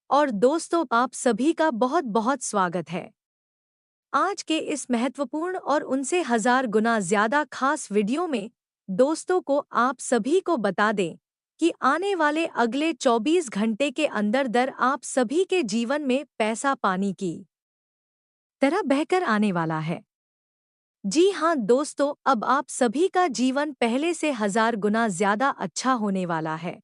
और दोस्तों, आप सभी का बहुत बहुत स्वागत है। आज के इस महत्वपूर्ण और उनसे हजार गुना ज्यादा खास वीडियो में दोस्तों को आप सभी को बता दें कि आने वाले अगले 24 घंटे के अंदर दर आप सभी के जीवन में पैसा पानी की तरह बहकर आने वाला है। जी हाँ दोस्तों, अब आप सभी का जीवन पहले से हजार गुना ज्यादा अच्छा होने वाला है।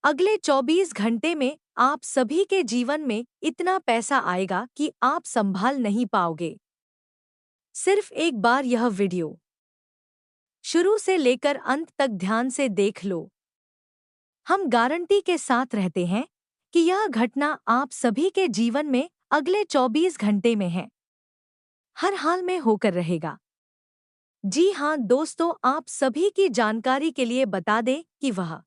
अगले 24 घंटे में आप सभी के जीवन में इतना पैसा आएगा कि आप संभाल नहीं पाओगे। सिर्फ एक बार यह वीडियो शुरू से लेकर अंत तक ध्यान से देख लो। हम गारंटी के साथ रहते हैं कि यह घटना आप सभी के जीवन में अगले 24 घंटे में है, हर हाल में होकर रहेगा। जी हाँ दोस्तों, आप सभी की जानकारी के लिए बता दें कि वह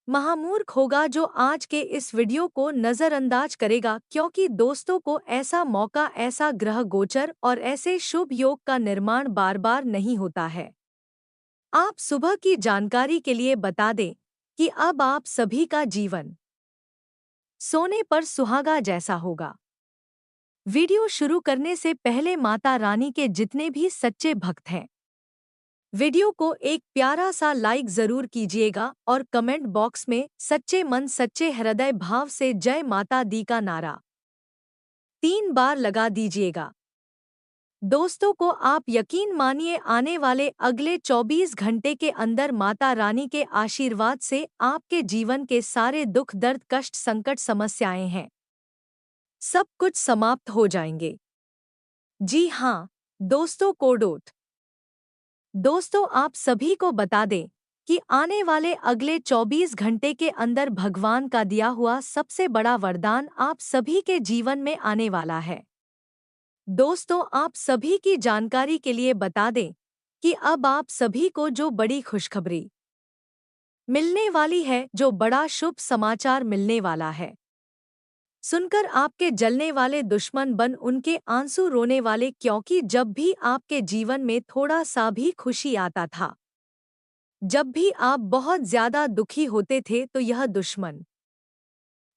महामूर्ख होगा जो आज के इस वीडियो को नजरअंदाज करेगा, क्योंकि दोस्तों को ऐसा मौका, ऐसा ग्रह गोचर और ऐसे शुभ योग का निर्माण बार बार नहीं होता है। आप सुबह की जानकारी के लिए बता दें कि अब आप सभी का जीवन सोने पर सुहागा जैसा होगा। वीडियो शुरू करने से पहले माता रानी के जितने भी सच्चे भक्त हैं, वीडियो को एक प्यारा सा लाइक जरूर कीजिएगा और कमेंट बॉक्स में सच्चे मन सच्चे हृदय भाव से जय माता दी का नारा 3 बार लगा दीजिएगा। दोस्तों को आप यकीन मानिए, आने वाले अगले 24 घंटे के अंदर माता रानी के आशीर्वाद से आपके जीवन के सारे दुख दर्द कष्ट संकट समस्याएं हैं, सब कुछ समाप्त हो जाएंगे। जी हाँ दोस्तों, कोडोट दोस्तों, आप सभी को बता दें कि आने वाले अगले 24 घंटे के अंदर भगवान का दिया हुआ सबसे बड़ा वरदान आप सभी के जीवन में आने वाला है। दोस्तों, आप सभी की जानकारी के लिए बता दें कि अब आप सभी को जो बड़ी खुशखबरी मिलने वाली है, जो बड़ा शुभ समाचार मिलने वाला है, सुनकर आपके जलने वाले दुश्मन बन उनके आंसू रोने वाले, क्योंकि जब भी आपके जीवन में थोड़ा सा भी खुशी आता था, जब भी आप बहुत ज्यादा दुखी होते थे, तो यह दुश्मन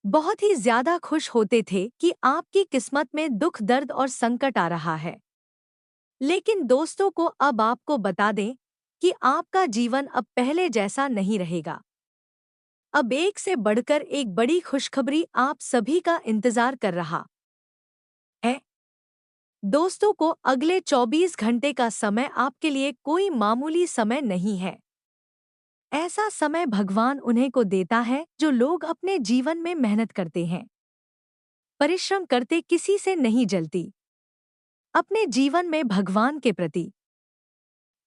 बहुत ही ज्यादा खुश होते थे कि आपकी किस्मत में दुख दर्द और संकट आ रहा है। लेकिन दोस्तों को अब आपको बता दें कि आपका जीवन अब पहले जैसा नहीं रहेगा। अब एक से बढ़कर एक बड़ी खुशखबरी आप सभी का इंतजार कर रहा है। दोस्तों को अगले 24 घंटे का समय आपके लिए कोई मामूली समय नहीं है। ऐसा समय भगवान उन्हें को देता है जो लोग अपने जीवन में मेहनत करते हैं, परिश्रम करते, किसी से नहीं जलती, अपने जीवन में भगवान के प्रति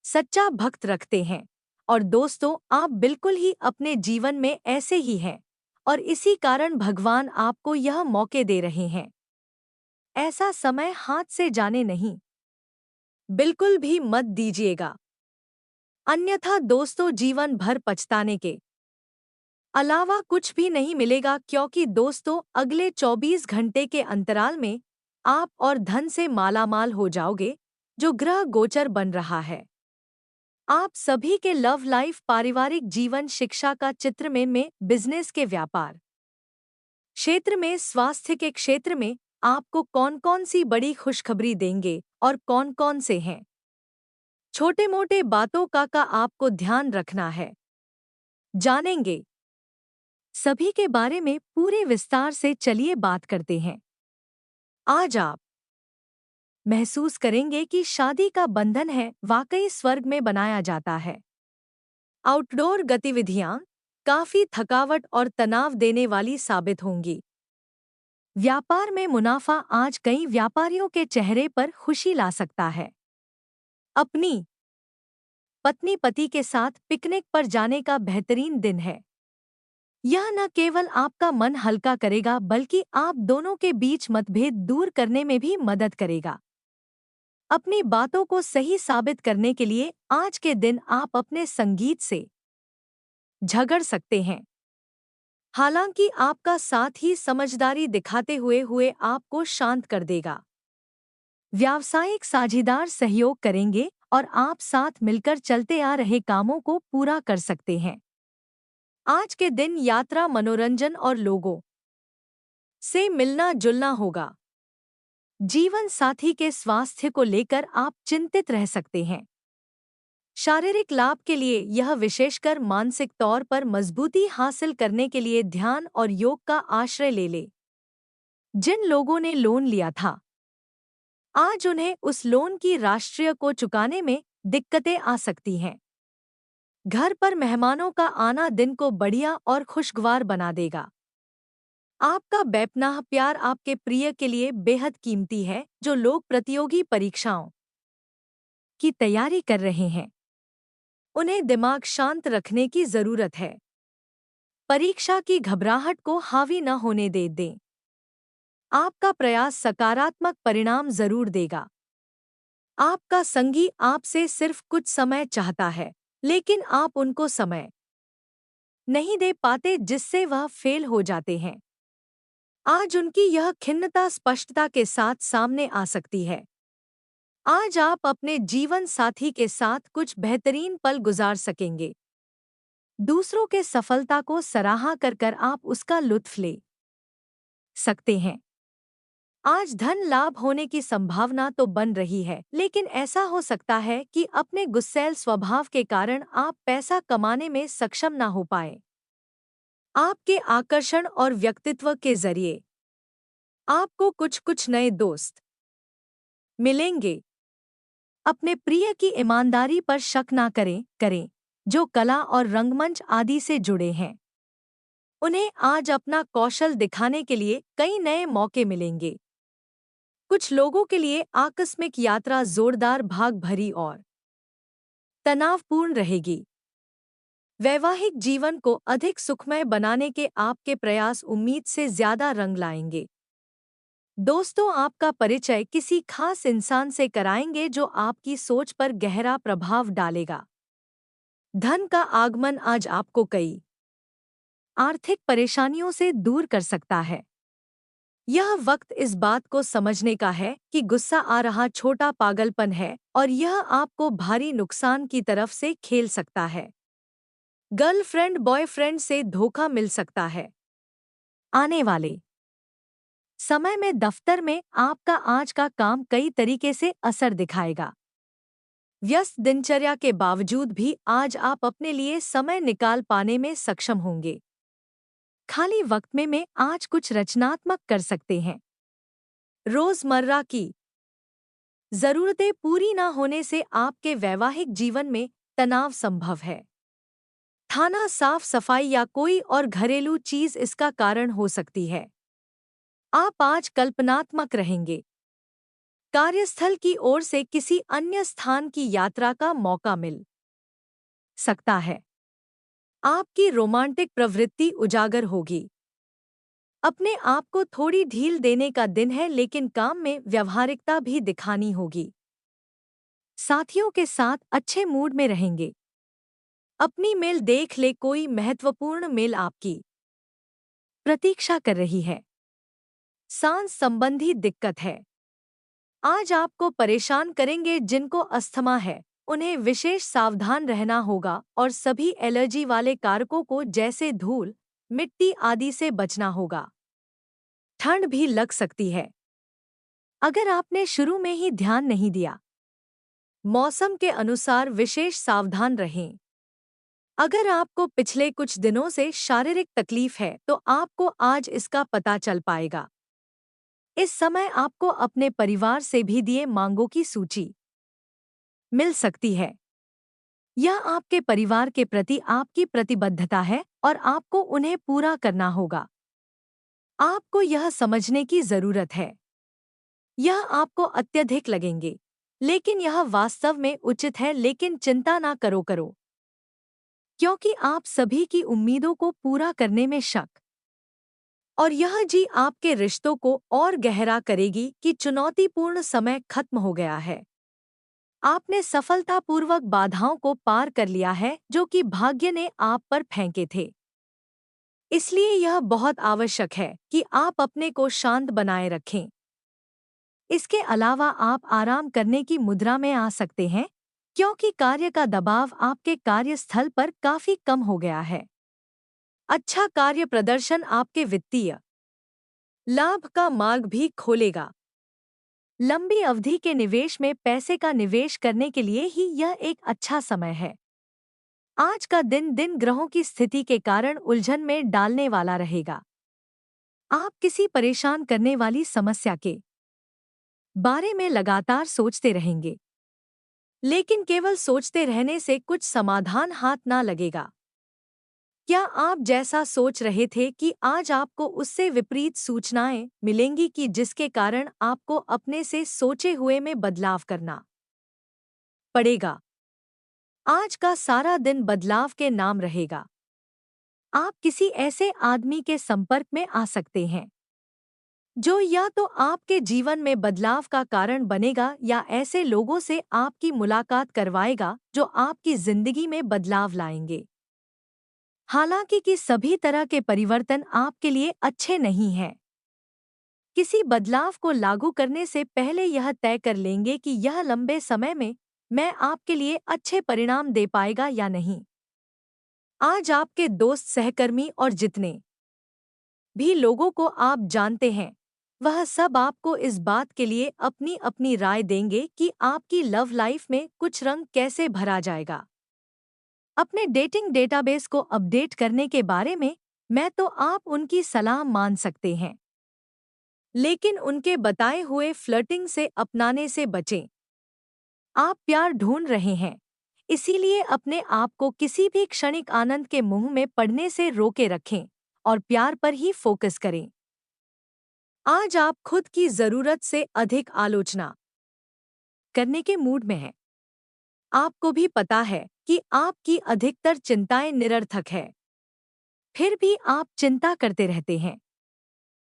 सच्चा भक्त रखते हैं। और दोस्तों, आप बिल्कुल ही अपने जीवन में ऐसे ही हैं, और इसी कारण भगवान आपको यह मौके दे रहे हैं। ऐसा समय हाथ से जाने नहीं, बिल्कुल भी मत दीजिएगा, अन्यथा दोस्तों जीवन भर पछताने के अलावा कुछ भी नहीं मिलेगा। क्योंकि दोस्तों, अगले 24 घंटे के अंतराल में आप और धन से मालामाल हो जाओगे, जो ग्रह गोचर बन रहा है। आप सभी के लव लाइफ, पारिवारिक जीवन, शिक्षा का चित्र में बिजनेस के व्यापार क्षेत्र में, स्वास्थ्य के क्षेत्र में आपको कौन कौन सी बड़ी खुशखबरी देंगे और कौन कौन से हैं। छोटे मोटे बातों का आपको ध्यान रखना है, जानेंगे सभी के बारे में पूरे विस्तार से। चलिए बात करते हैं। आज आप महसूस करेंगे कि शादी का बंधन है वाकई स्वर्ग में बनाया जाता है। आउटडोर गतिविधियां काफी थकावट और तनाव देने वाली साबित होंगी। व्यापार में मुनाफा आज कई व्यापारियों के चेहरे पर खुशी ला सकता है। अपनी पत्नी पति के साथ पिकनिक पर जाने का बेहतरीन दिन है। यह न केवल आपका मन हल्का करेगा, बल्कि आप दोनों के बीच मतभेद दूर करने में भी मदद करेगा। अपनी बातों को सही साबित करने के लिए आज के दिन आप अपने संगीत से झगड़ सकते हैं। हालांकि आपका साथ ही समझदारी दिखाते हुए आपको शांत कर देगा। व्यावसायिक साझेदार सहयोग करेंगे और आप साथ मिलकर चलते आ रहे कामों को पूरा कर सकते हैं। आज के दिन यात्रा, मनोरंजन और लोगों से मिलना जुलना होगा। जीवन साथी के स्वास्थ्य को लेकर आप चिंतित रह सकते हैं। शारीरिक लाभ के लिए यह विशेषकर मानसिक तौर पर मजबूती हासिल करने के लिए ध्यान और योग का आश्रय ले ले। जिन लोगों ने लोन लिया था, आज उन्हें उस लोन की राष्ट्रीय को चुकाने में दिक्कतें आ सकती हैं। घर पर मेहमानों का आना दिन को बढ़िया और खुशगवार बना देगा। आपका बेपनाह प्यार आपके प्रिय के लिए बेहद कीमती है, जो लोग प्रतियोगी परीक्षाओं की तैयारी कर रहे हैं। उन्हें दिमाग शांत रखने की जरूरत है। परीक्षा की घबराहट को हावी न होने दें। आपका प्रयास सकारात्मक परिणाम जरूर देगा। आपका संगी आपसे सिर्फ कुछ समय चाहता है, लेकिन आप उनको समय नहीं दे पाते, जिससे वह फेल हो जाते हैं। आज उनकी यह खिन्नता स्पष्टता के साथ सामने आ सकती है। आज आप अपने जीवन साथी के साथ कुछ बेहतरीन पल गुजार सकेंगे। दूसरों के सफलता को सराहा कर आप उसका लुत्फ ले सकते हैं। आज धन लाभ होने की संभावना तो बन रही है, लेकिन ऐसा हो सकता है कि अपने गुस्सैल स्वभाव के कारण आप पैसा कमाने में सक्षम ना हो पाए। आपके आकर्षण और व्यक्तित्व के जरिए आपको कुछ कुछ नए दोस्त मिलेंगे। अपने प्रिय की ईमानदारी पर शक ना करें जो कला और रंगमंच आदि से जुड़े हैं। उन्हें आज अपना कौशल दिखाने के लिए कई नए मौके मिलेंगे। कुछ लोगों के लिए आकस्मिक यात्रा जोरदार, भाग भरी और तनावपूर्ण रहेगी। वैवाहिक जीवन को अधिक सुखमय बनाने के आपके प्रयास उम्मीद से ज्यादा रंग लाएंगे। दोस्तों आपका परिचय किसी खास इंसान से कराएंगे जो आपकी सोच पर गहरा प्रभाव डालेगा। धन का आगमन आज आपको कई आर्थिक परेशानियों से दूर कर सकता है। यह वक्त इस बात को समझने का है कि गुस्सा आ रहा छोटा पागलपन है और यह आपको भारी नुकसान की तरफ से खेल सकता है। गर्लफ्रेंड बॉयफ्रेंड से धोखा मिल सकता है। आने वाले समय में दफ्तर में आपका आज का काम कई तरीके से असर दिखाएगा। व्यस्त दिनचर्या के बावजूद भी आज आप अपने लिए समय निकाल पाने में सक्षम होंगे। खाली वक्त में आज कुछ रचनात्मक कर सकते हैं। रोजमर्रा की जरूरतें पूरी न होने से आपके वैवाहिक जीवन में तनाव संभव है। खाना साफ सफाई या कोई और घरेलू चीज इसका कारण हो सकती है। आप आज कल्पनात्मक रहेंगे। कार्यस्थल की ओर से किसी अन्य स्थान की यात्रा का मौका मिल सकता है। आपकी रोमांटिक प्रवृत्ति उजागर होगी। अपने आप को थोड़ी ढील देने का दिन है, लेकिन काम में व्यवहारिकता भी दिखानी होगी। साथियों के साथ अच्छे मूड में रहेंगे। अपनी मेल देख ले, कोई महत्वपूर्ण मेल आपकी प्रतीक्षा कर रही है। सांस संबंधी दिक्कत है। आज आपको परेशान करेंगे जिनको अस्थमा है, उन्हें विशेष सावधान रहना होगा और सभी एलर्जी वाले कारकों को जैसे धूल, मिट्टी आदि से बचना होगा। ठंड भी लग सकती है अगर आपने शुरू में ही ध्यान नहीं दिया। मौसम के अनुसार विशेष सावधान रहें। अगर आपको पिछले कुछ दिनों से शारीरिक तकलीफ है तो आपको आज इसका पता चल पाएगा। इस समय आपको अपने परिवार से भी दिए मांगों की सूची मिल सकती है। यह आपके परिवार के प्रति आपकी प्रतिबद्धता है और आपको उन्हें पूरा करना होगा। आपको यह समझने की जरूरत है। यह आपको अत्यधिक लगेंगे, लेकिन यह वास्तव में उचित है। लेकिन चिंता ना करो, क्योंकि आप सभी की उम्मीदों को पूरा करने में शक और यह जी आपके रिश्तों को और गहरा करेगी कि चुनौतीपूर्ण समय खत्म हो गया है। आपने सफलतापूर्वक बाधाओं को पार कर लिया है जो कि भाग्य ने आप पर फेंके थे। इसलिए यह बहुत आवश्यक है कि आप अपने को शांत बनाए रखें। इसके अलावा आप आराम करने की मुद्रा में आ सकते हैं, क्योंकि कार्य का दबाव आपके कार्यस्थल पर काफी कम हो गया है। अच्छा कार्य प्रदर्शन आपके वित्तीय लाभ का मार्ग भी खोलेगा। लंबी अवधि के निवेश में पैसे का निवेश करने के लिए ही यह एक अच्छा समय है। आज का दिन ग्रहों की स्थिति के कारण उलझन में डालने वाला रहेगा। आप किसी परेशान करने वाली समस्या के बारे में लगातार सोचते रहेंगे, लेकिन केवल सोचते रहने से कुछ समाधान हाथ ना लगेगा। क्या आप जैसा सोच रहे थे कि आज आपको उससे विपरीत सूचनाएं मिलेंगी कि जिसके कारण आपको अपने से सोचे हुए में बदलाव करना पड़ेगा। आज का सारा दिन बदलाव के नाम रहेगा। आप किसी ऐसे आदमी के संपर्क में आ सकते हैं जो या तो आपके जीवन में बदलाव का कारण बनेगा या ऐसे लोगों से आपकी मुलाकात करवाएगा जो आपकी जिंदगी में बदलाव लाएंगे। हालांकि कि सभी तरह के परिवर्तन आपके लिए अच्छे नहीं हैं। किसी बदलाव को लागू करने से पहले यह तय कर लेंगे कि यह लंबे समय में मैं आपके लिए अच्छे परिणाम दे पाएगा या नहीं। आज आपके दोस्त, सहकर्मी और जितने भी लोगों को आप जानते हैं, वह सब आपको इस बात के लिए अपनी अपनी राय देंगे कि आपकी लव लाइफ में कुछ रंग कैसे भरा जाएगा। अपने डेटिंग डेटाबेस को अपडेट करने के बारे में मैं तो आप उनकी सलाह मान सकते हैं, लेकिन उनके बताए हुए फ्लर्टिंग से अपनाने से बचें। आप प्यार ढूंढ रहे हैं, इसीलिए अपने आप को किसी भी क्षणिक आनंद के मुंह में पड़ने से रोके रखें और प्यार पर ही फोकस करें। आज आप खुद की जरूरत से अधिक आलोचना करने के मूड में हैं। आपको भी पता है कि आपकी अधिकतर चिंताएं निरर्थक है, फिर भी आप चिंता करते रहते हैं।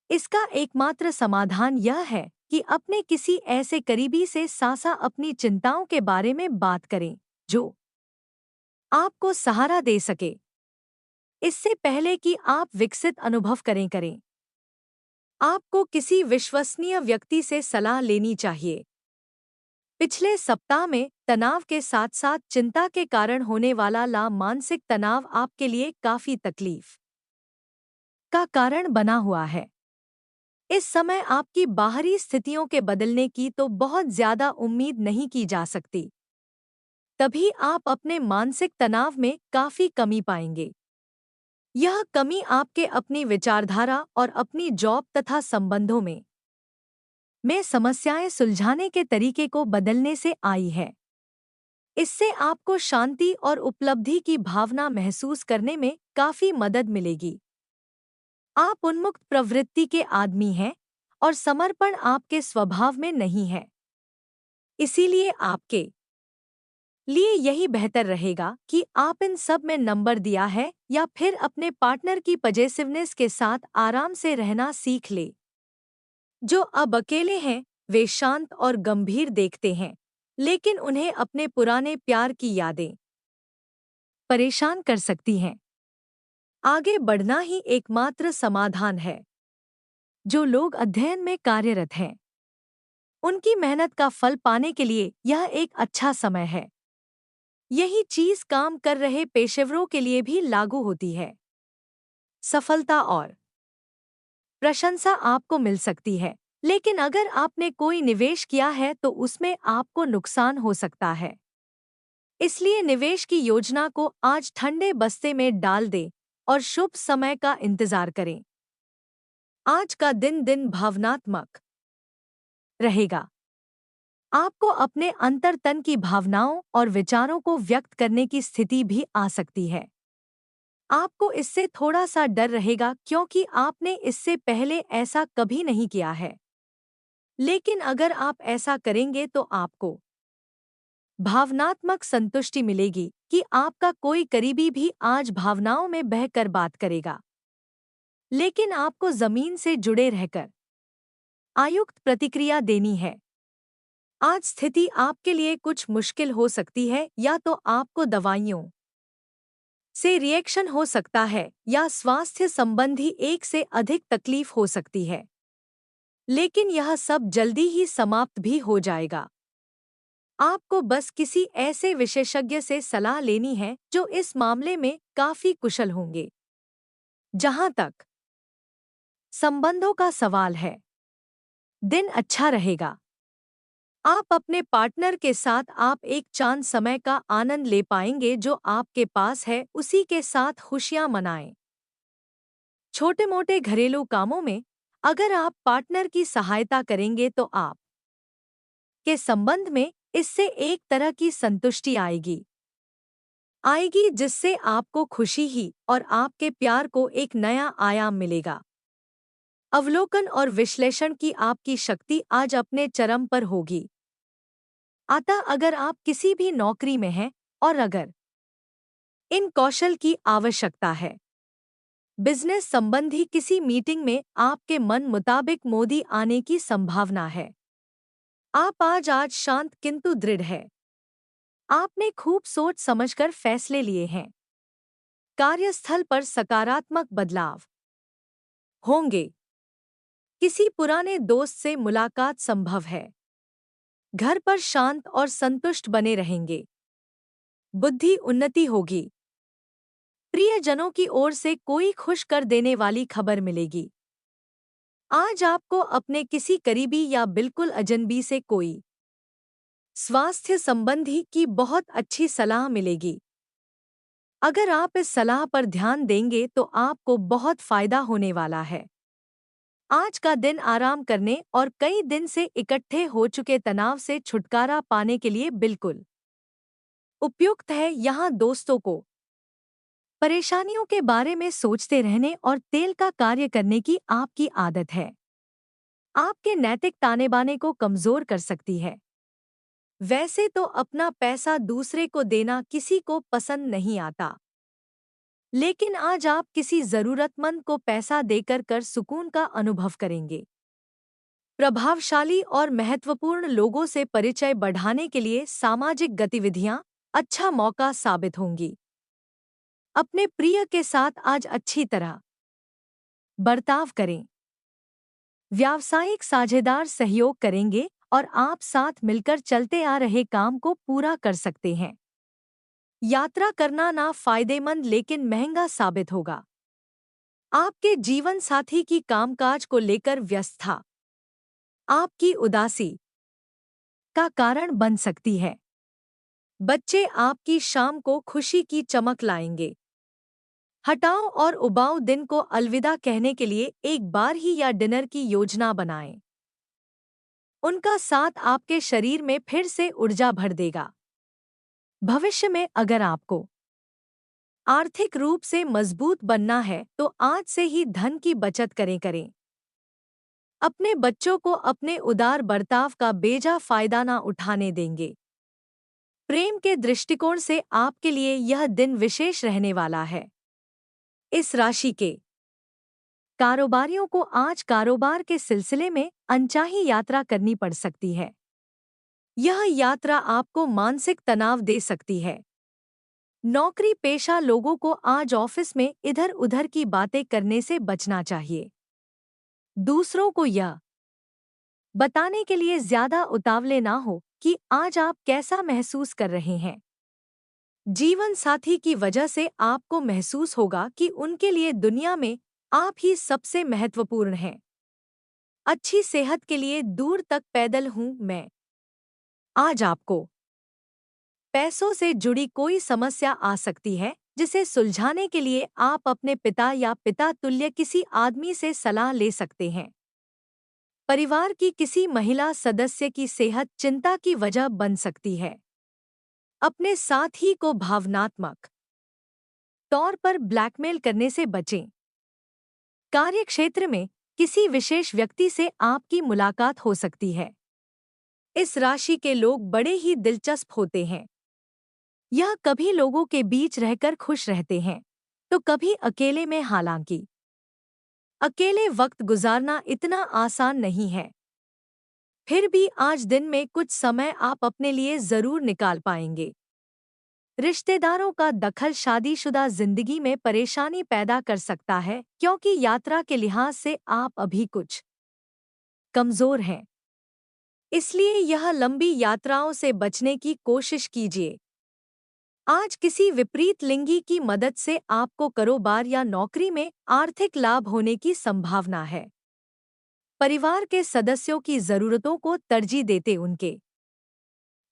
इसका एकमात्र समाधान यह है कि अपने किसी ऐसे करीबी से सासा अपनी चिंताओं के बारे में बात करें जो आपको सहारा दे सके, इससे पहले कि आप विकसित अनुभव करें। आपको किसी विश्वसनीय व्यक्ति से सलाह लेनी चाहिए। पिछले सप्ताह में तनाव के साथ साथ चिंता के कारण होने वाला मानसिक तनाव आपके लिए काफी तकलीफ का कारण बना हुआ है। इस समय आपकी बाहरी स्थितियों के बदलने की तो बहुत ज्यादा उम्मीद नहीं की जा सकती। तभी आप अपने मानसिक तनाव में काफी कमी पाएंगे। यह कमी आपके अपनी विचारधारा और अपनी जॉब तथा संबंधों में समस्याएं सुलझाने के तरीके को बदलने से आई है। इससे आपको शांति और उपलब्धि की भावना महसूस करने में काफी मदद मिलेगी। आप उन्मुक्त प्रवृत्ति के आदमी हैं और समर्पण आपके स्वभाव में नहीं है। इसीलिए आपके लिए यही बेहतर रहेगा कि आप इन सब में नंबर दिया है या फिर अपने पार्टनर की पजेसिवनेस के साथ आराम से रहना सीख ले। जो अब अकेले हैं वे शांत और गंभीर देखते हैं, लेकिन उन्हें अपने पुराने प्यार की यादें परेशान कर सकती हैं। आगे बढ़ना ही एकमात्र समाधान है। जो लोग अध्ययन में कार्यरत हैं, उनकी मेहनत का फल पाने के लिए यह एक अच्छा समय है। यही चीज काम कर रहे पेशेवरों के लिए भी लागू होती है। सफलता और प्रशंसा आपको मिल सकती है, लेकिन अगर आपने कोई निवेश किया है तो उसमें आपको नुकसान हो सकता है। इसलिए निवेश की योजना को आज ठंडे बस्ते में डाल दें और शुभ समय का इंतजार करें। आज का दिन भावनात्मक रहेगा। आपको अपने अंतर्तन की भावनाओं और विचारों को व्यक्त करने की स्थिति भी आ सकती है। आपको इससे थोड़ा सा डर रहेगा क्योंकि आपने इससे पहले ऐसा कभी नहीं किया है। लेकिन अगर आप ऐसा करेंगे तो आपको भावनात्मक संतुष्टि मिलेगी कि आपका कोई करीबी भी आज भावनाओं में बहकर बात करेगा। लेकिन आपको जमीन से जुड़े रहकर आयुक्त प्रतिक्रिया देनी है। आज स्थिति आपके लिए कुछ मुश्किल हो सकती है, या तो आपको दवाइयों से रिएक्शन हो सकता है या स्वास्थ्य संबंधी एक से अधिक तकलीफ हो सकती है। लेकिन यह सब जल्दी ही समाप्त भी हो जाएगा। आपको बस किसी ऐसे विशेषज्ञ से सलाह लेनी है जो इस मामले में काफी कुशल होंगे। जहां तक संबंधों का सवाल है। दिन अच्छा रहेगा। आप अपने पार्टनर के साथ आप एक चांद समय का आनंद ले पाएंगे जो आपके पास है, उसी के साथ खुशियां मनाएं। छोटे मोटे घरेलू कामों में अगर आप पार्टनर की सहायता करेंगे तो आप के संबंध में इससे एक तरह की संतुष्टि आएगी जिससे आपको खुशी ही और आपके प्यार को एक नया आयाम मिलेगा। अवलोकन और विश्लेषण की आपकी शक्ति आज अपने चरम पर होगी। अतः अगर आप किसी भी नौकरी में हैं और अगर इन कौशल की आवश्यकता है, बिजनेस संबंधी किसी मीटिंग में आपके मन मुताबिक मोदी आने की संभावना है। आप आज शांत किंतु दृढ़ है। आपने खूब सोच समझकर फैसले लिए हैं। कार्यस्थल पर सकारात्मक बदलाव होंगे। किसी पुराने दोस्त से मुलाकात संभव है। घर पर शांत और संतुष्ट बने रहेंगे। बुद्धि उन्नति होगी। प्रियजनों की ओर से कोई खुश कर देने वाली खबर मिलेगी। आज आपको अपने किसी करीबी या बिल्कुल अजनबी से कोई स्वास्थ्य संबंधी की बहुत अच्छी सलाह मिलेगी। अगर आप इस सलाह पर ध्यान देंगे तो आपको बहुत फायदा होने वाला है। आज का दिन आराम करने और कई दिन से इकट्ठे हो चुके तनाव से छुटकारा पाने के लिए बिल्कुल उपयुक्त है। यहाँ दोस्तों को परेशानियों के बारे में सोचते रहने और तेल का कार्य करने की आपकी आदत है। आपके नैतिक ताने बाने को कमजोर कर सकती है। वैसे तो अपना पैसा दूसरे को देना किसी को पसंद नहीं आता, लेकिन आज आप किसी जरूरतमंद को पैसा देकर कर सुकून का अनुभव करेंगे। प्रभावशाली और महत्वपूर्ण लोगों से परिचय बढ़ाने के लिए सामाजिक गतिविधियां अच्छा मौका साबित होंगी। अपने प्रिय के साथ आज अच्छी तरह बर्ताव करें। व्यावसायिक साझेदार सहयोग करेंगे और आप साथ मिलकर चलते आ रहे काम को पूरा कर सकते हैं। यात्रा करना ना फायदेमंद लेकिन महंगा साबित होगा। आपके जीवन साथी की कामकाज को लेकर व्यस्तता आपकी उदासी का कारण बन सकती है। बच्चे आपकी शाम को खुशी की चमक लाएंगे। हटाओ और उबाऊ दिन को अलविदा कहने के लिए एक बार ही या डिनर की योजना बनाएं। उनका साथ आपके शरीर में फिर से ऊर्जा भर देगा। भविष्य में अगर आपको आर्थिक रूप से मजबूत बनना है तो आज से ही धन की बचत करें। अपने बच्चों को अपने उदार बर्ताव का बेजा फायदा ना उठाने देंगे। प्रेम के दृष्टिकोण से आपके लिए यह दिन विशेष रहने वाला है। इस राशि के कारोबारियों को आज कारोबार के सिलसिले में अनचाही यात्रा करनी पड़ सकती है। यह यात्रा आपको मानसिक तनाव दे सकती है। नौकरी पेशा लोगों को आज ऑफिस में इधर उधर की बातें करने से बचना चाहिए। दूसरों को यह बताने के लिए ज्यादा उतावले ना हो कि आज आप कैसा महसूस कर रहे हैं। जीवन साथी की वजह से आपको महसूस होगा कि उनके लिए दुनिया में आप ही सबसे महत्वपूर्ण हैं। अच्छी सेहत के लिए दूर तक पैदल हूं मैं। आज आपको पैसों से जुड़ी कोई समस्या आ सकती है जिसे सुलझाने के लिए आप अपने पिता या पिता तुल्य किसी आदमी से सलाह ले सकते हैं। परिवार की किसी महिला सदस्य की सेहत चिंता की वजह बन सकती है। अपने साथी को भावनात्मक तौर पर ब्लैकमेल करने से बचें। कार्यक्षेत्र में किसी विशेष व्यक्ति से आपकी मुलाकात हो सकती है। इस राशि के लोग बड़े ही दिलचस्प होते हैं। यह कभी लोगों के बीच रहकर खुश रहते हैं तो कभी अकेले में। हालांकि अकेले वक्त गुजारना इतना आसान नहीं है, फिर भी आज दिन में कुछ समय आप अपने लिए जरूर निकाल पाएंगे। रिश्तेदारों का दखल शादीशुदा जिंदगी में परेशानी पैदा कर सकता है क्योंकि यात्रा के लिहाज से आप अभी कुछ कमजोर हैं। इसलिए यह लंबी यात्राओं से बचने की कोशिश कीजिए। आज किसी विपरीत लिंगी की मदद से आपको कारोबार या नौकरी में आर्थिक लाभ होने की संभावना है। परिवार के सदस्यों की जरूरतों को तरजीह देते उनके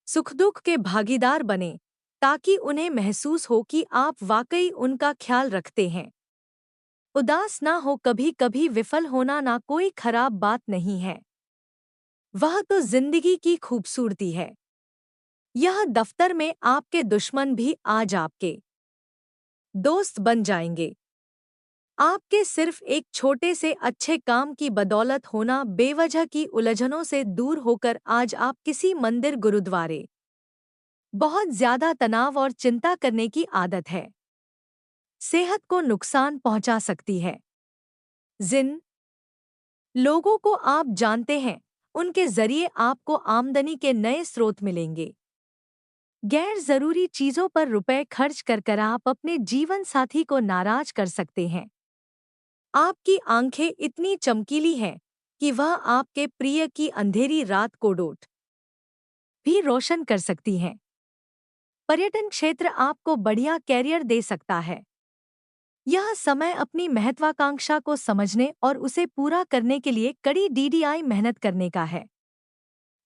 सुख दुख के भागीदार बने, ताकि उन्हें महसूस हो कि आप वाकई उनका ख्याल रखते हैं। उदास ना हो, कभी कभी विफल होना ना कोई खराब बात नहीं है, वह तो जिंदगी की खूबसूरती है। यह दफ्तर में आपके दुश्मन भी आज आपके दोस्त बन जाएंगे। आपके सिर्फ एक छोटे से अच्छे काम की बदौलत होना बेवजह की उलझनों से दूर होकर आज आप किसी मंदिर गुरुद्वारे। बहुत ज्यादा तनाव और चिंता करने की आदत है, सेहत को नुकसान पहुंचा सकती है। जिन लोगों को आप जानते हैं, उनके जरिए आपको आमदनी के नए स्रोत मिलेंगे। गैर जरूरी चीजों पर रुपए खर्च कर आप अपने जीवन साथी को नाराज कर सकते हैं। आपकी आंखें इतनी चमकीली हैं कि वह आपके प्रिय की अंधेरी रात को डोट भी रोशन कर सकती हैं। पर्यटन क्षेत्र आपको बढ़िया कैरियर दे सकता है। यह समय अपनी महत्वाकांक्षा को समझने और उसे पूरा करने के लिए कड़ी डीडीआई मेहनत करने का है।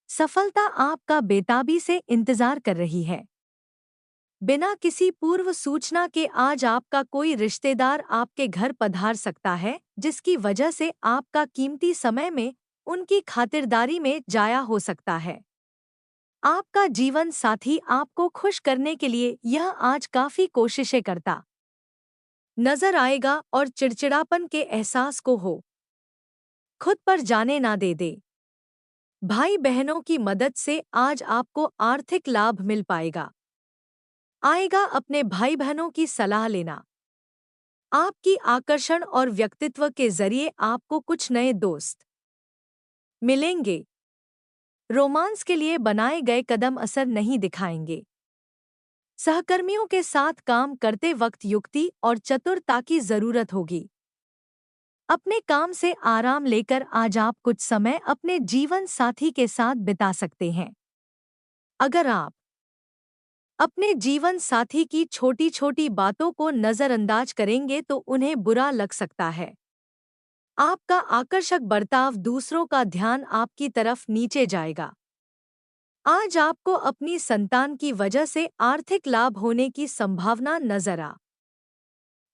सफलता आपका बेताबी से इंतजार कर रही है। बिना किसी पूर्व सूचना के आज आपका कोई रिश्तेदार आपके घर पधार सकता है, जिसकी वजह से आपका कीमती समय में उनकी खातिरदारी में जाया हो सकता है। आपका जीवन साथी आपको खुश करने के लिए यह आज काफी कोशिशें करता नजर आएगा और चिड़चिड़ापन के एहसास को हो खुद पर जाने ना दे। भाई बहनों की मदद से आज आपको आर्थिक लाभ मिल पाएगा। आएगा अपने भाई बहनों की सलाह लेना। आपकी आकर्षण और व्यक्तित्व के जरिए आपको कुछ नए दोस्त मिलेंगे। रोमांस के लिए बनाए गए कदम असर नहीं दिखाएंगे। सहकर्मियों के साथ काम करते वक्त युक्ति और चतुरता की जरूरत होगी। अपने काम से आराम लेकर आज आप कुछ समय अपने जीवन साथी के साथ बिता सकते हैं। अगर आप अपने जीवन साथी की छोटी छोटी बातों को नजरअंदाज करेंगे तो उन्हें बुरा लग सकता है। आपका आकर्षक बर्ताव दूसरों का ध्यान आपकी तरफ नीचे जाएगा। आज आपको अपनी संतान की वजह से आर्थिक लाभ होने की संभावना नजर आ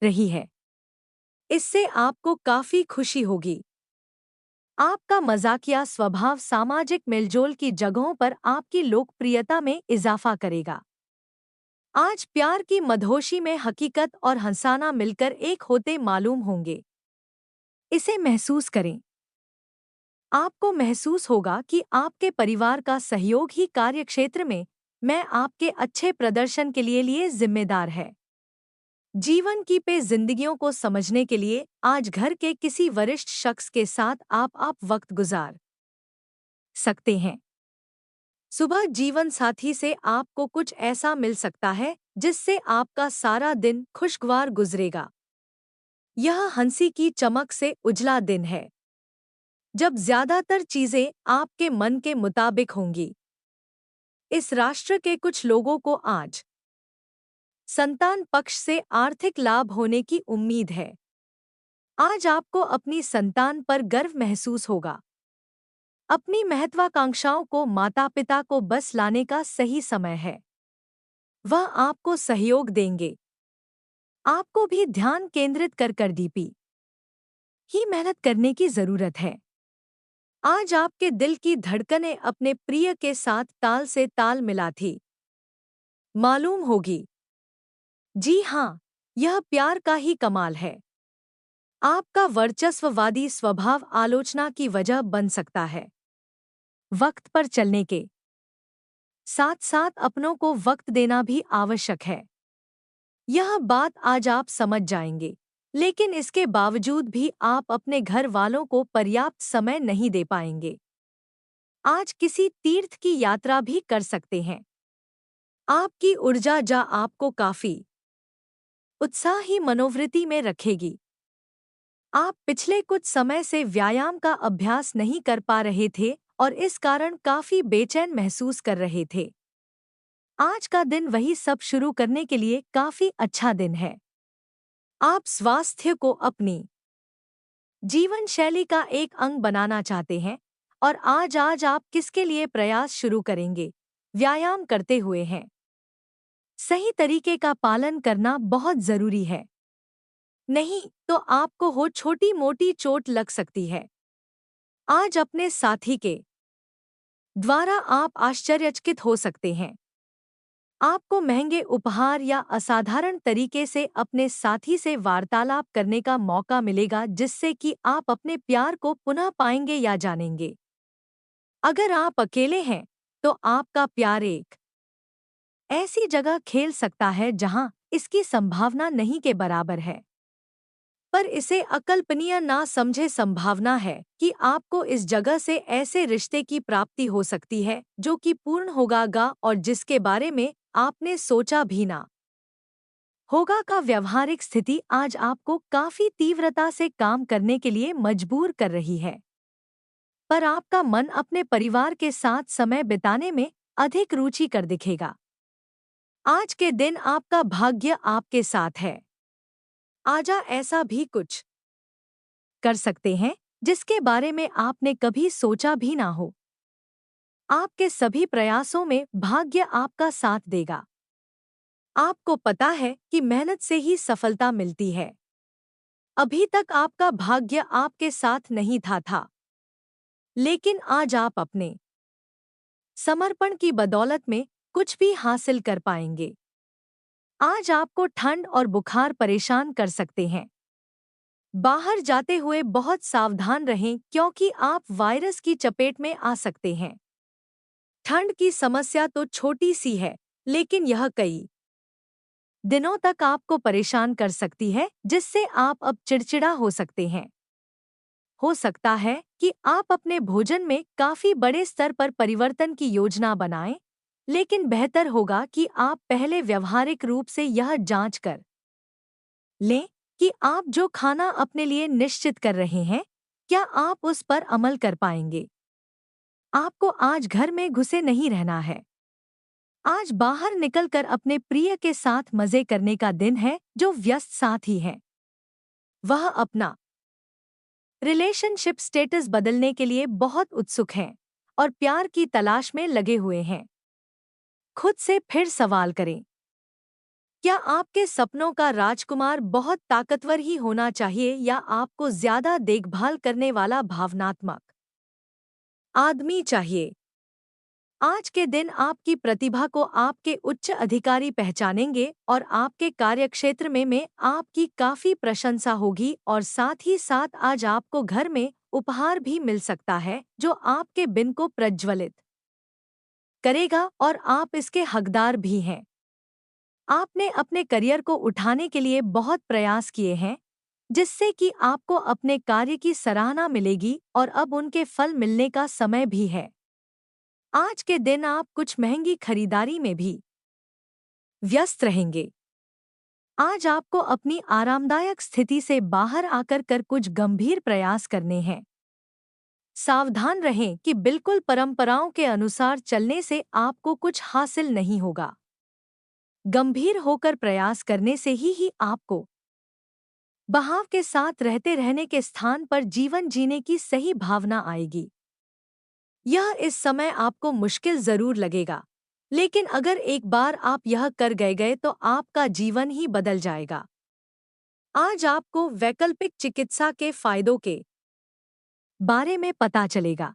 रही है। इससे आपको काफी खुशी होगी। आपका मजाकिया स्वभाव सामाजिक मेलजोल की जगहों पर आपकी लोकप्रियता में इजाफा करेगा। आज प्यार की मधोशी में हकीकत और हंसाना मिलकर एक होते मालूम होंगे। इसे महसूस करें। आपको महसूस होगा कि आपके परिवार का सहयोग ही कार्यक्षेत्र में मैं आपके अच्छे प्रदर्शन के लिए जिम्मेदार है। जीवन की पे जिंदगियों को समझने के लिए आज घर के किसी वरिष्ठ शख्स के साथ आप वक्त गुजार सकते हैं। सुबह जीवन साथी से आपको कुछ ऐसा मिल सकता है जिससे आपका सारा दिन खुशगवार गुजरेगा। यह हंसी की चमक से उजला दिन है, जब ज्यादातर चीजें आपके मन के मुताबिक होंगी। इस राष्ट्र के कुछ लोगों को आज संतान पक्ष से आर्थिक लाभ होने की उम्मीद है। आज आपको अपनी संतान पर गर्व महसूस होगा। अपनी महत्वाकांक्षाओं को माता पिता को बस लाने का सही समय है। वह आपको सहयोग देंगे। आपको भी ध्यान केंद्रित कर डीपी ही मेहनत करने की जरूरत है। आज आपके दिल की धड़कनें अपने प्रिय के साथ ताल से ताल मिलाती मालूम होगी। जी हाँ, यह प्यार का ही कमाल है। आपका वर्चस्ववादी स्वभाव आलोचना की वजह बन सकता है। वक्त पर चलने के साथ साथ अपनों को वक्त देना भी आवश्यक है। यह बात आज आप समझ जाएंगे, लेकिन इसके बावजूद भी आप अपने घर वालों को पर्याप्त समय नहीं दे पाएंगे। आज किसी तीर्थ की यात्रा भी कर सकते हैं। आपकी ऊर्जा जा आपको काफी उत्साही मनोवृत्ति में रखेगी। आप पिछले कुछ समय से व्यायाम का अभ्यास नहीं कर पा रहे थे और इस कारण काफी बेचैन महसूस कर रहे थे। आज का दिन वही सब शुरू करने के लिए काफी अच्छा दिन है। आप स्वास्थ्य को अपनी जीवन शैली का एक अंग बनाना चाहते हैं और आज आप किसके लिए प्रयास शुरू करेंगे? व्यायाम करते हुए हैं। सही तरीके का पालन करना बहुत जरूरी है। नहीं तो आपको हो छोटी मोटी चोट लग सकती है। आज अपने साथी के द्वारा आप आश्चर्यचकित हो सकते हैं। आपको महंगे उपहार या असाधारण तरीके से अपने साथी से वार्तालाप करने का मौका मिलेगा जिससे कि आप अपने प्यार को पुनः पाएंगे या जानेंगे। अगर आप अकेले हैं तो आपका प्यार एक ऐसी जगह खेल सकता है जहां इसकी संभावना नहीं के बराबर है, पर इसे अकल्पनीय ना समझे। संभावना है कि आपको इस जगह से ऐसे रिश्ते की प्राप्ति हो सकती है जो कि पूर्ण होगा और जिसके बारे में आपने सोचा भी ना होगा। का व्यवहारिक स्थिति आज आपको काफी तीव्रता से काम करने के लिए मजबूर कर रही है, पर आपका मन अपने परिवार के साथ समय बिताने में अधिक रुचि कर दिखेगा। आज के दिन आपका भाग्य आपके साथ है। आजा ऐसा भी कुछ कर सकते हैं जिसके बारे में आपने कभी सोचा भी ना हो। आपके सभी प्रयासों में भाग्य आपका साथ देगा। आपको पता है कि मेहनत से ही सफलता मिलती है। अभी तक आपका भाग्य आपके साथ नहीं था, लेकिन आज आप अपने समर्पण की बदौलत में कुछ भी हासिल कर पाएंगे। आज आपको ठंड और बुखार परेशान कर सकते हैं। बाहर जाते हुए बहुत सावधान रहें क्योंकि आप वायरस की चपेट में आ सकते हैं। ठंड की समस्या तो छोटी सी है, लेकिन यह कई दिनों तक आपको परेशान कर सकती है जिससे आप अब चिड़चिड़ा हो सकते हैं। हो सकता है कि आप अपने भोजन में काफी बड़े स्तर पर परिवर्तन की योजना बनाएं, लेकिन बेहतर होगा कि आप पहले व्यावहारिक रूप से यह जांच कर लें कि आप जो खाना अपने लिए निश्चित कर रहे हैं, क्या आप उस पर अमल कर पाएंगे। आपको आज घर में घुसे नहीं रहना है। आज बाहर निकलकर अपने प्रिय के साथ मजे करने का दिन है जो व्यस्त साथी है। वह अपना रिलेशनशिप स्टेटस बदलने के लिए बहुत उत्सुक हैं और प्यार की तलाश में लगे हुए हैं। खुद से फिर सवाल करें, क्या आपके सपनों का राजकुमार बहुत ताकतवर ही होना चाहिए या आपको ज्यादा देखभाल करने वाला भावनात्मक आदमी चाहिए? आज के दिन आपकी प्रतिभा को आपके उच्च अधिकारी पहचानेंगे और आपके कार्यक्षेत्र में आपकी काफी प्रशंसा होगी और साथ ही साथ आज आपको घर में उपहार भी मिल सकता है जो आपके दिन को प्रज्वलित करेगा और आप इसके हकदार भी हैं। आपने अपने करियर को उठाने के लिए बहुत प्रयास किए हैं जिससे कि आपको अपने कार्य की सराहना मिलेगी और अब उनके फल मिलने का समय भी है। आज के दिन आप कुछ महंगी खरीदारी में भी व्यस्त रहेंगे। आज आपको अपनी आरामदायक स्थिति से बाहर आकर कर कुछ गंभीर प्रयास करने हैं। सावधान रहें कि बिल्कुल परंपराओं के अनुसार चलने से आपको कुछ हासिल नहीं होगा। गंभीर होकर प्रयास करने से ही आपको बहाव के साथ रहते रहने के स्थान पर जीवन जीने की सही भावना आएगी। यह इस समय आपको मुश्किल जरूर लगेगा, लेकिन अगर एक बार आप यह कर गए तो आपका जीवन ही बदल जाएगा। आज आपको वैकल्पिक चिकित्सा के फायदों के बारे में पता चलेगा।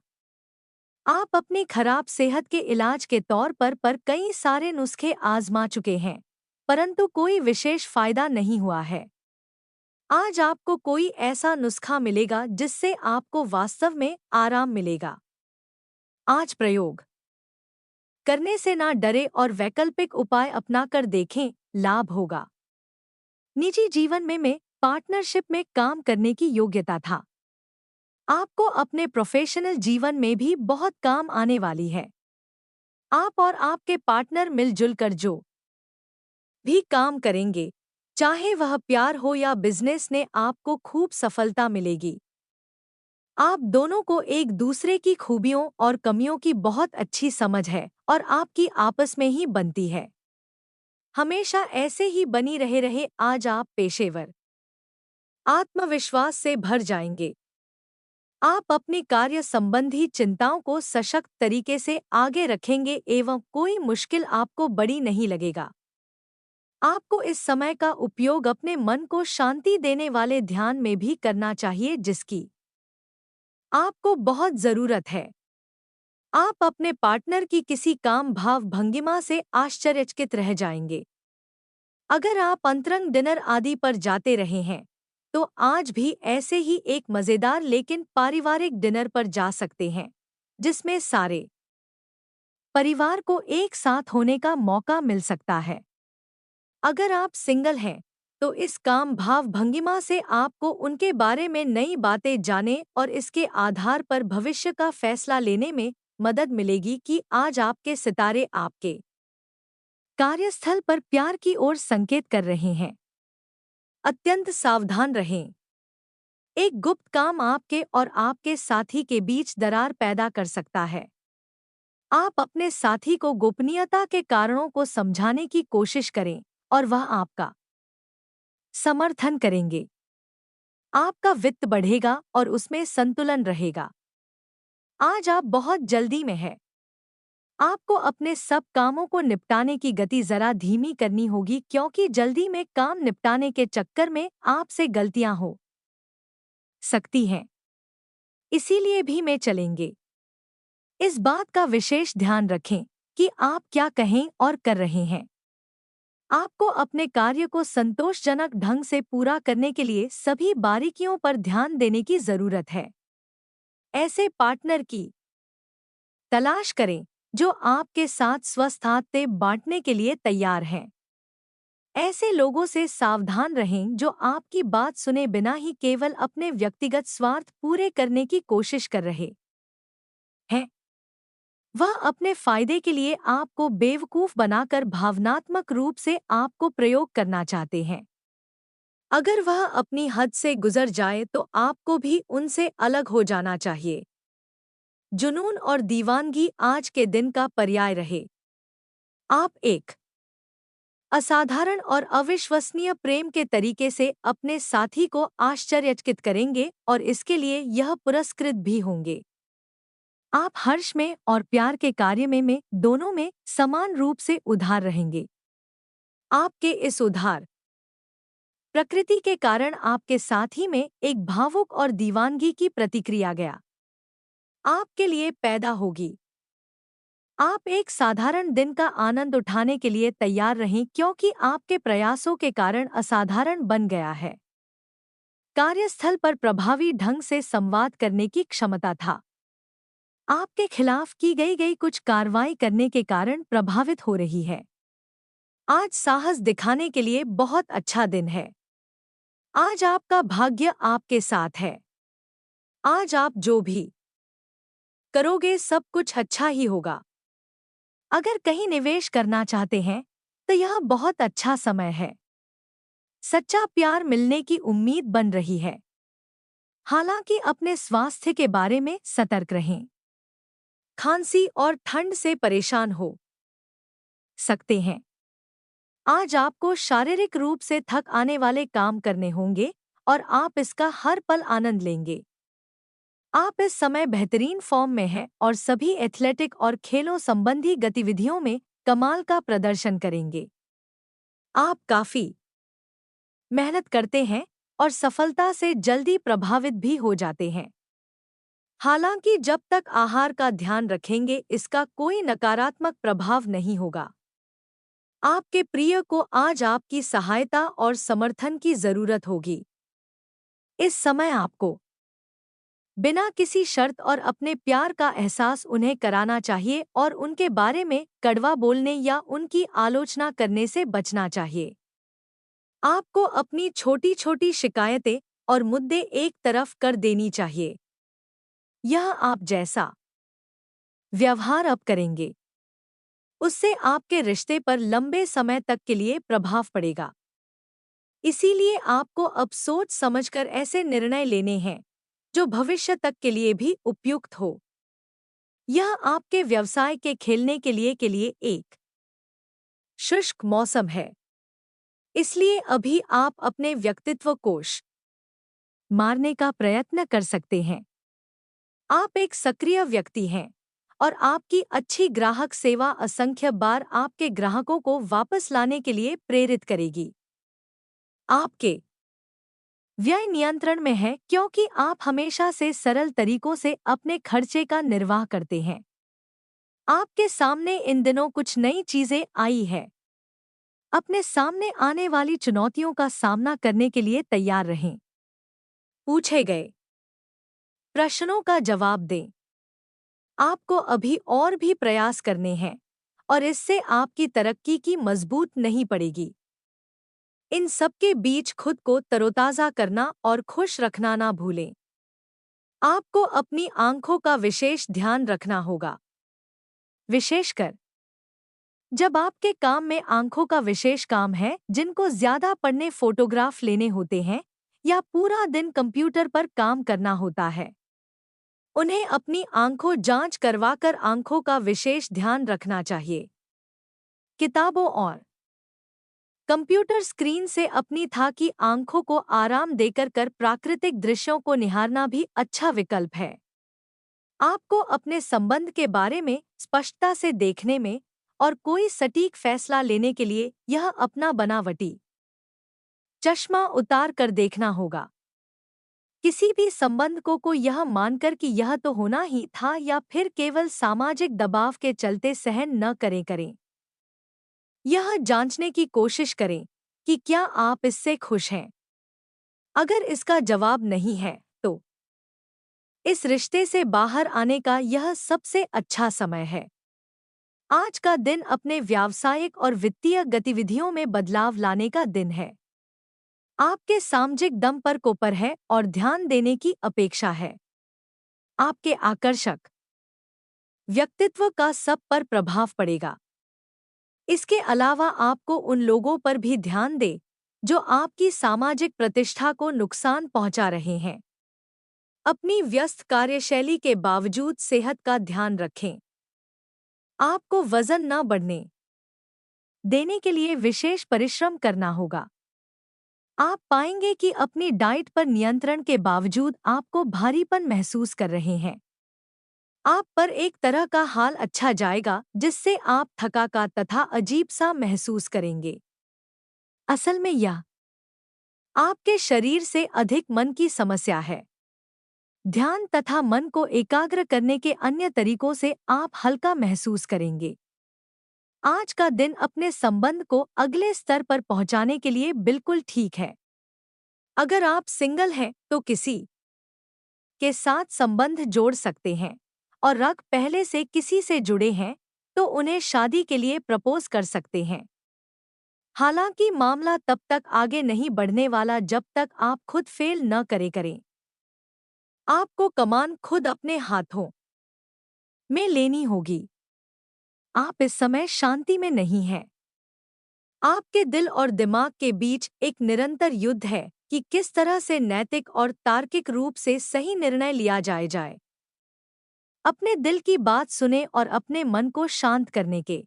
आप अपनी खराब सेहत के इलाज के तौर पर कई सारे नुस्खे आजमा चुके हैं, परंतु कोई विशेष फायदा नहीं हुआ है। आज आपको कोई ऐसा नुस्खा मिलेगा जिससे आपको वास्तव में आराम मिलेगा। आज प्रयोग करने से ना डरे और वैकल्पिक उपाय अपनाकर देखें, लाभ होगा। निजी जीवन में पार्टनरशिप में काम करने की योग्यता था। आपको अपने प्रोफेशनल जीवन में भी बहुत काम आने वाली है। आप और आपके पार्टनर मिलजुल कर जो भी काम करेंगे, चाहे वह प्यार हो या बिजनेस, ने आपको खूब सफलता मिलेगी। आप दोनों को एक दूसरे की खूबियों और कमियों की बहुत अच्छी समझ है और आपकी आपस में ही बनती है। हमेशा ऐसे ही बनी रहे आज आप पेशेवर आत्मविश्वास से भर जाएंगे। आप अपनी कार्य संबंधी चिंताओं को सशक्त तरीके से आगे रखेंगे एवं कोई मुश्किल आपको बड़ी नहीं लगेगा। आपको इस समय का उपयोग अपने मन को शांति देने वाले ध्यान में भी करना चाहिए जिसकी आपको बहुत जरूरत है। आप अपने पार्टनर की किसी काम भाव भंगिमा से आश्चर्यचकित रह जाएंगे। अगर आप अंतरंग डिनर आदि पर जाते रहे हैं तो आज भी ऐसे ही एक मजेदार लेकिन पारिवारिक डिनर पर जा सकते हैं जिसमें सारे परिवार को एक साथ होने का मौका मिल सकता है। अगर आप सिंगल हैं तो इस काम भाव भंगिमा से आपको उनके बारे में नई बातें जाने और इसके आधार पर भविष्य का फैसला लेने में मदद मिलेगी कि आज आपके सितारे आपके कार्यस्थल पर प्यार की ओर संकेत कर रहे हैं। अत्यंत सावधान रहें। एक गुप्त काम आपके और आपके साथी के बीच दरार पैदा कर सकता है। आप अपने साथी को गोपनीयता के कारणों को समझाने की कोशिश करें और वह आपका समर्थन करेंगे। आपका वित्त बढ़ेगा और उसमें संतुलन रहेगा। आज आप बहुत जल्दी में हैं। आपको अपने सब कामों को निपटाने की गति जरा धीमी करनी होगी क्योंकि जल्दी में काम निपटाने के चक्कर में आपसे गलतियां हो सकती हैं। इसीलिए भी में चलेंगे। इस बात का विशेष ध्यान रखें कि आप क्या कहें और कर रहे हैं। आपको अपने कार्य को संतोषजनक ढंग से पूरा करने के लिए सभी बारीकियों पर ध्यान देने की जरूरत है। ऐसे पार्टनर की तलाश करें जो आपके साथ स्वस्थ आदतें बांटने के लिए तैयार हैं। ऐसे लोगों से सावधान रहें जो आपकी बात सुने बिना ही केवल अपने व्यक्तिगत स्वार्थ पूरे करने की कोशिश कर रहे हैं। वह अपने फायदे के लिए आपको बेवकूफ बनाकर भावनात्मक रूप से आपको प्रयोग करना चाहते हैं। अगर वह अपनी हद से गुजर जाए तो आपको भी उनसे अलग हो जाना चाहिए। जुनून और दीवानगी आज के दिन का पर्याय रहे। आप एक असाधारण और अविश्वसनीय प्रेम के तरीके से अपने साथी को आश्चर्यचकित करेंगे और इसके लिए यह पुरस्कृत भी होंगे। आप हर्ष में और प्यार के कार्य में दोनों में समान रूप से उदार रहेंगे। आपके इस उदार प्रकृति के कारण आपके साथी में एक भावुक और दीवानगी की प्रतिक्रिया गया आपके लिए पैदा होगी। आप एक साधारण दिन का आनंद उठाने के लिए तैयार रहें क्योंकि आपके प्रयासों के कारण असाधारण बन गया है। कार्यस्थल पर प्रभावी ढंग से संवाद करने की क्षमता था। आपके खिलाफ की गई कुछ कार्रवाई करने के कारण प्रभावित हो रही है। आज साहस दिखाने के लिए बहुत अच्छा दिन है। आज आपका भाग्य आपके साथ है। आज आप जो भी करोगे सब कुछ अच्छा ही होगा। अगर कहीं निवेश करना चाहते हैं तो यह बहुत अच्छा समय है। सच्चा प्यार मिलने की उम्मीद बन रही है। हालांकि अपने स्वास्थ्य के बारे में सतर्क रहें। खांसी और ठंड से परेशान हो सकते हैं। आज आपको शारीरिक रूप से थक आने वाले काम करने होंगे और आप इसका हर पल आनंद लेंगे। आप इस समय बेहतरीन फॉर्म में हैं और सभी एथलेटिक और खेलों संबंधी गतिविधियों में कमाल का प्रदर्शन करेंगे। आप काफी मेहनत करते हैं और सफलता से जल्दी प्रभावित भी हो जाते हैं। हालांकि जब तक आहार का ध्यान रखेंगे इसका कोई नकारात्मक प्रभाव नहीं होगा। आपके प्रिय को आज आपकी सहायता और समर्थन की जरूरत होगी। इस समय आपको बिना किसी शर्त और अपने प्यार का एहसास उन्हें कराना चाहिए और उनके बारे में कड़वा बोलने या उनकी आलोचना करने से बचना चाहिए। आपको अपनी छोटी छोटी शिकायतें और मुद्दे एक तरफ कर देनी चाहिए। यह आप जैसा व्यवहार अब करेंगे उससे आपके रिश्ते पर लंबे समय तक के लिए प्रभाव पड़ेगा। इसीलिए आपको अब सोच समझकर ऐसे निर्णय लेने हैं जो भविष्य तक के लिए भी उपयुक्त हो। यह आपके व्यवसाय के खेलने के लिए एक शुष्क मौसम है, इसलिए अभी आप अपने व्यक्तित्व कोश मारने का प्रयत्न कर सकते हैं। आप एक सक्रिय व्यक्ति हैं और आपकी अच्छी ग्राहक सेवा असंख्य बार आपके ग्राहकों को वापस लाने के लिए प्रेरित करेगी। आपके व्यय नियंत्रण में है क्योंकि आप हमेशा से सरल तरीकों से अपने खर्चे का निर्वाह करते हैं। आपके सामने इन दिनों कुछ नई चीजें आई है। अपने सामने आने वाली चुनौतियों का सामना करने के लिए तैयार रहें। पूछे गए प्रश्नों का जवाब दें। आपको अभी और भी प्रयास करने हैं और इससे आपकी तरक्की की मजबूत नहीं पड़ेगी। इन सब के बीच खुद को तरोताज़ा करना और खुश रखना ना भूलें। आपको अपनी आंखों का विशेष ध्यान रखना होगा, विशेषकर जब आपके काम में आंखों का विशेष काम है, जिनको ज्यादा पढ़ने, फोटोग्राफ लेने होते हैं या पूरा दिन कंप्यूटर पर काम करना होता है। उन्हें अपनी आंखों जांच करवाकर आंखों का विशेष ध्यान रखना चाहिए। किताबों और कंप्यूटर स्क्रीन से अपनी थाकी आंखों को आराम देकर कर प्राकृतिक दृश्यों को निहारना भी अच्छा विकल्प है। आपको अपने संबंध के बारे में स्पष्टता से देखने में और कोई सटीक फैसला लेने के लिए यह अपना बनावटी चश्मा उतार कर देखना होगा। किसी भी संबंध को यह मानकर कि यह तो होना ही था या फिर केवल सामाजिक दबाव के चलते सहन न करें। यह जांचने की कोशिश करें कि क्या आप इससे खुश हैं। अगर इसका जवाब नहीं है तो इस रिश्ते से बाहर आने का यह सबसे अच्छा समय है। आज का दिन अपने व्यावसायिक और वित्तीय गतिविधियों में बदलाव लाने का दिन है। आपके सामाजिक दम पर कोपर है और ध्यान देने की अपेक्षा है। आपके आकर्षक व्यक्तित्व का सब पर प्रभाव पड़ेगा। इसके अलावा आपको उन लोगों पर भी ध्यान दे जो आपकी सामाजिक प्रतिष्ठा को नुकसान पहुंचा रहे हैं। अपनी व्यस्त कार्यशैली के बावजूद सेहत का ध्यान रखें। आपको वजन न बढ़ने देने के लिए विशेष परिश्रम करना होगा। आप पाएंगे कि अपनी डाइट पर नियंत्रण के बावजूद आपको भारीपन महसूस कर रहे हैं। आप पर एक तरह का हाल अच्छा जाएगा जिससे आप थकाका तथा अजीब सा महसूस करेंगे। असल में यह आपके शरीर से अधिक मन की समस्या है। ध्यान तथा मन को एकाग्र करने के अन्य तरीकों से आप हल्का महसूस करेंगे। आज का दिन अपने संबंध को अगले स्तर पर पहुंचाने के लिए बिल्कुल ठीक है। अगर आप सिंगल हैं तो किसी के साथ संबंध जोड़ सकते हैं और रग पहले से किसी से जुड़े हैं तो उन्हें शादी के लिए प्रपोज कर सकते हैं। हालांकि मामला तब तक आगे नहीं बढ़ने वाला जब तक आप खुद फेल न करें। आपको कमान खुद अपने हाथों में लेनी होगी। आप इस समय शांति में नहीं हैं। आपके दिल और दिमाग के बीच एक निरंतर युद्ध है कि किस तरह से नैतिक और तार्किक रूप से सही निर्णय लिया जाए। अपने दिल की बात सुने और अपने मन को शांत करने के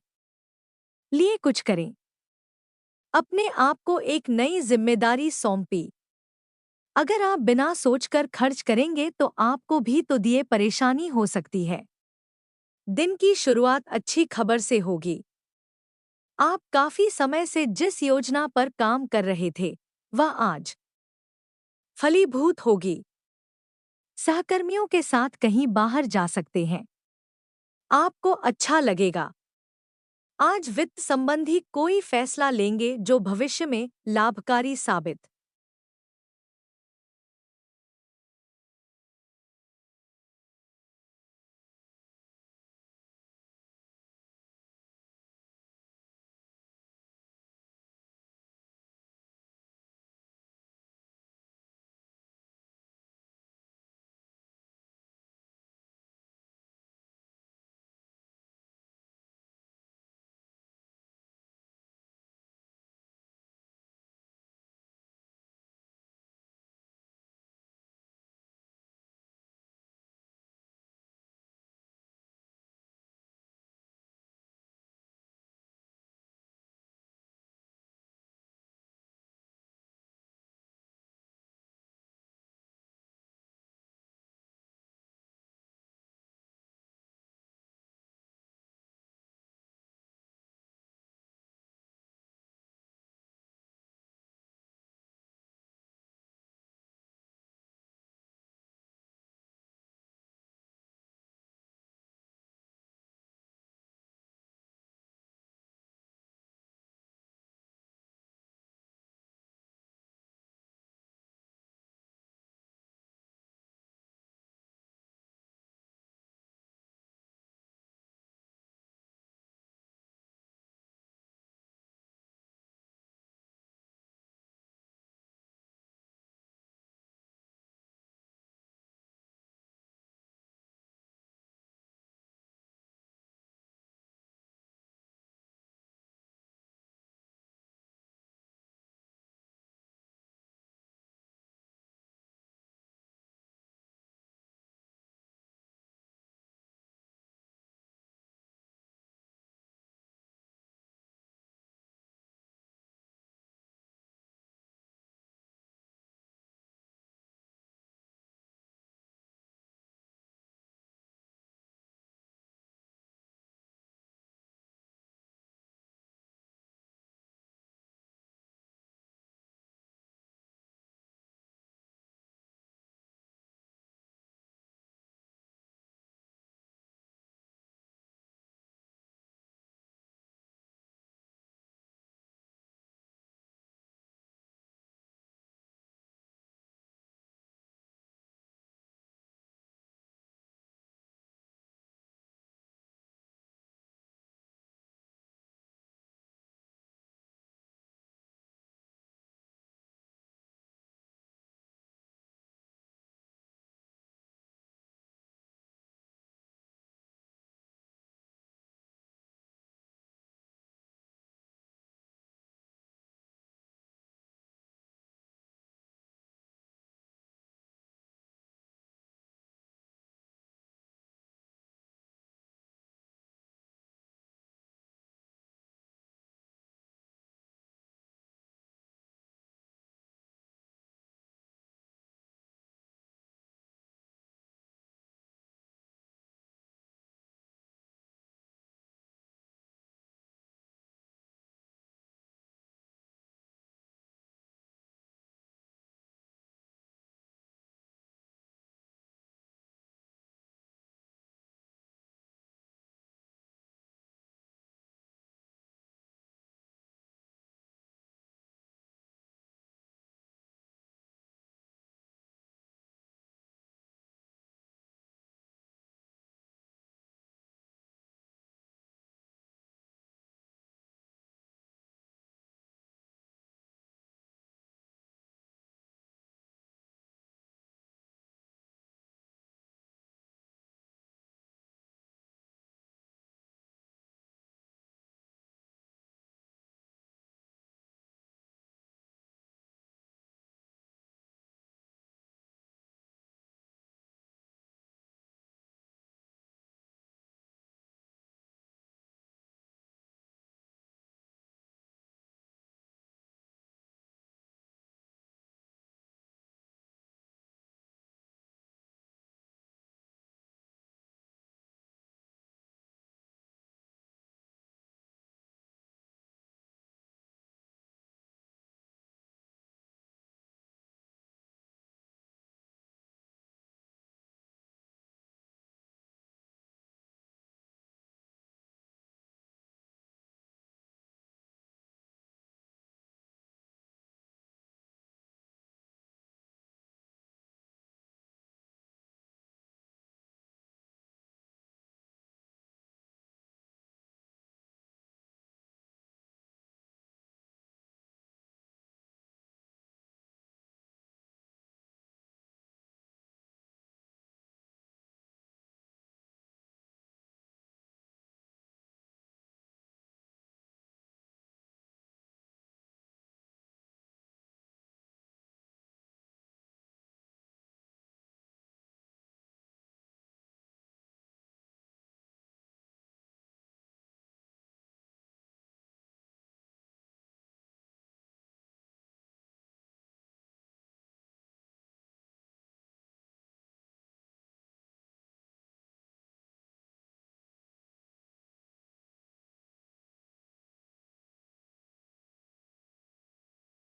लिए कुछ करें। अपने आप को एक नई जिम्मेदारी सौंपी। अगर आप बिना सोचकर खर्च करेंगे तो आपको भी तो दिए परेशानी हो सकती है। दिन की शुरुआत अच्छी खबर से होगी। आप काफी समय से जिस योजना पर काम कर रहे थे वह आज फलीभूत होगी। सहकर्मियों के साथ कहीं बाहर जा सकते हैं। आपको अच्छा लगेगा। आज वित्त संबंधी कोई फैसला लेंगे जो भविष्य में लाभकारी साबित